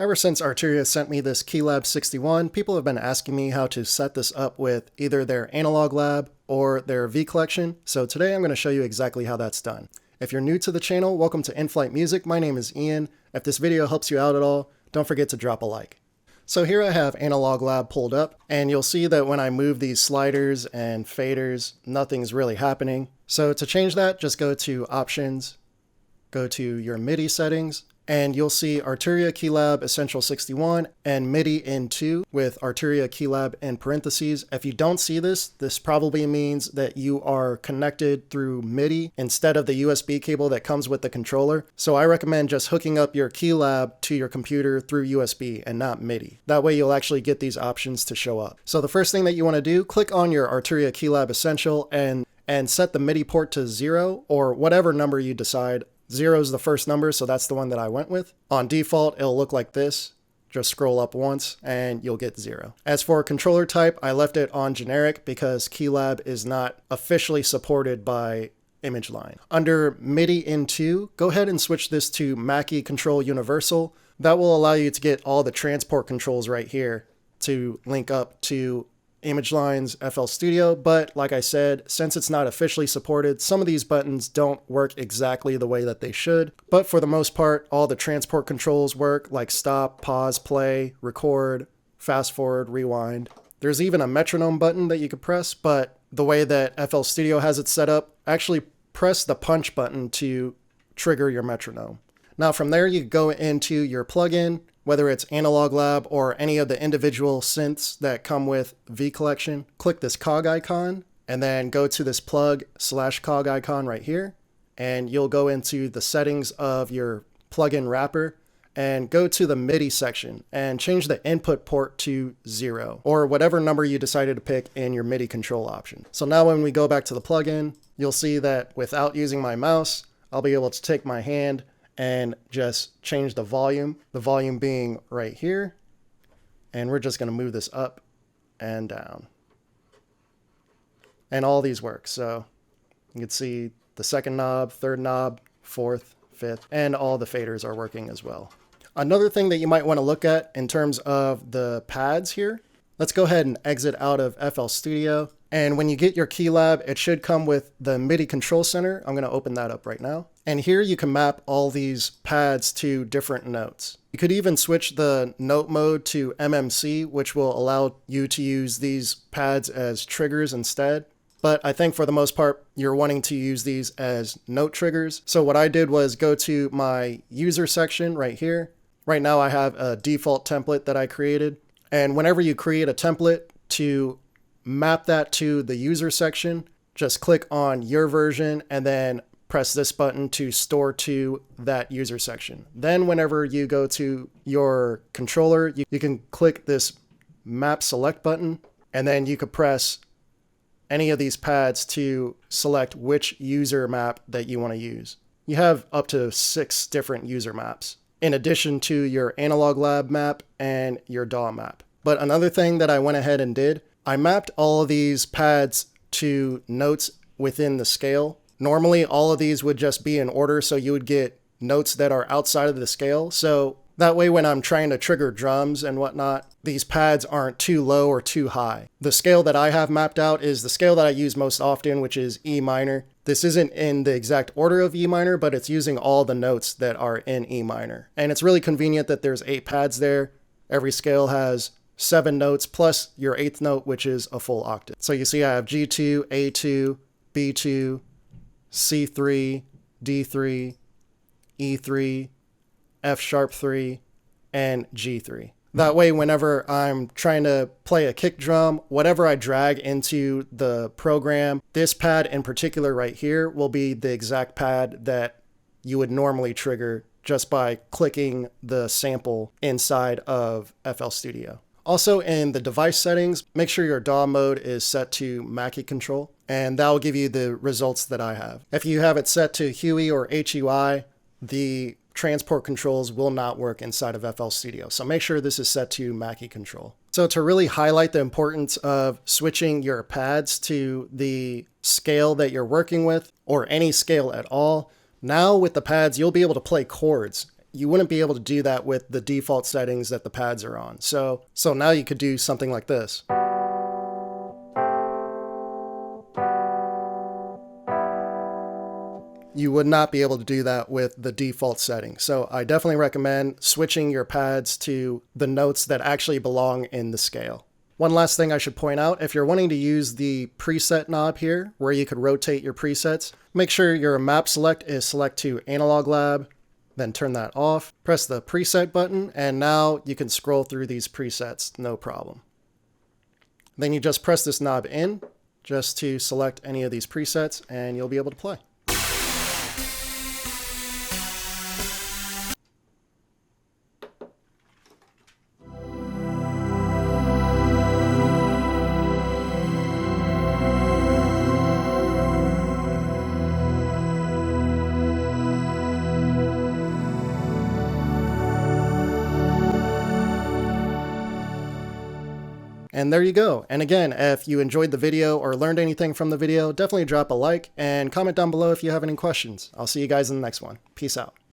Ever since Arturia sent me this Keylab 61, people have been asking me how to set this up with either their analog lab or their V collection, so today I'm going to show you exactly how that's done. If you're new to the channel, welcome to In-Flight Music. My name is Ian. If this video helps you out at all, don't forget to drop a like. So here I have Analog Lab pulled up, and you'll see that when I move these sliders and faders, nothing's really happening. So to change that, just go to Options, go to your MIDI settings, and you'll see Arturia Keylab Essential 61 and MIDI in 2 with Arturia Keylab in parentheses. If you don't see this, this probably means that you are connected through MIDI instead of the USB cable that comes with the controller. So I recommend just hooking up your Keylab to your computer through USB and not MIDI. That way you'll actually get these options to show up. So the first thing that you want to do, click on your Arturia Keylab Essential and set the MIDI port to 0 or whatever number you decide. 0 is the first number, so that's the one that I went with. On default, it'll look like this. Just scroll up once and you'll get 0. As for controller type, I left it on generic because Keylab is not officially supported by ImageLine. Under MIDI in 2, go ahead and switch this to Mackie Control Universal. That will allow you to get all the transport controls right here to link up to ImageLine's FL Studio, but like I said, since it's not officially supported, some of these buttons don't work exactly the way that they should, but for the most part, all the transport controls work, like stop, pause, play, record, fast forward, rewind. There's even a metronome button that you could press, but the way that FL Studio has it set up, actually press the punch button to trigger your metronome. Now from there, you go into your plugin, whether it's Analog Lab or any of the individual synths that come with V Collection. Click this cog icon and then go to this plug/cog icon right here, and you'll go into the settings of your plugin wrapper and go to the MIDI section and change the input port to 0 or whatever number you decided to pick in your MIDI control option. So now when we go back to the plugin, you'll see that without using my mouse, I'll be able to take my hand and just change the volume being right here. And we're just gonna move this up and down. And all these work. So you can see the second knob, third knob, fourth, fifth, and all the faders are working as well. Another thing that you might wanna look at in terms of the pads here, let's go ahead and exit out of FL Studio. And when you get your Keylab, it should come with the MIDI Control Center. I'm gonna open that up right now. And here you can map all these pads to different notes. You could even switch the note mode to MMC, which will allow you to use these pads as triggers instead. But I think for the most part, you're wanting to use these as note triggers. So what I did was go to my user section right here. Right now I have a default template that I created. And whenever you create a template, to map that to the user section, just click on your version and then press this button to store to that user section. Then whenever you go to your controller, you can click this map select button, and then you could press any of these pads to select which user map that you want to use. You have up to 6 different user maps, in addition to your Analog Lab map and your DAW map. But another thing that I went ahead and did, I mapped all of these pads to notes within the scale. Normally, all of these would just be in order, so you would get notes that are outside of the scale. So that way, when I'm trying to trigger drums and whatnot, these pads aren't too low or too high. The scale that I have mapped out is the scale that I use most often, which is E minor. This isn't in the exact order of E minor, but it's using all the notes that are in E minor. And it's really convenient that there's 8 pads there. Every scale has 7 notes plus your 8th note, which is a full octave. So you see I have G2, A2, B2, C3, D3, E3, F sharp 3, and G3. That way, whenever I'm trying to play a kick drum, whatever I drag into the program, this pad in particular right here will be the exact pad that you would normally trigger just by clicking the sample inside of FL Studio. Also in the device settings, make sure your DAW mode is set to Mackie Control, and that will give you the results that I have. If you have it set to HUI or HUI, the transport controls will not work inside of FL Studio. So make sure this is set to Mackie Control. So to really highlight the importance of switching your pads to the scale that you're working with, or any scale at all, now with the pads, you'll be able to play chords you wouldn't be able to do that with the default settings that the pads are on. So now you could do something like this. You would not be able to do that with the default settings. So I definitely recommend switching your pads to the notes that actually belong in the scale. One last thing I should point out, if you're wanting to use the preset knob here, where you could rotate your presets, make sure your map select is select to Analog Lab, then turn that off, press the preset button, and now you can scroll through these presets, no problem. Then you just press this knob in, just to select any of these presets, and you'll be able to play. And there you go. And again, if you enjoyed the video or learned anything from the video, definitely drop a like and comment down below if you have any questions. I'll see you guys in the next one. Peace out.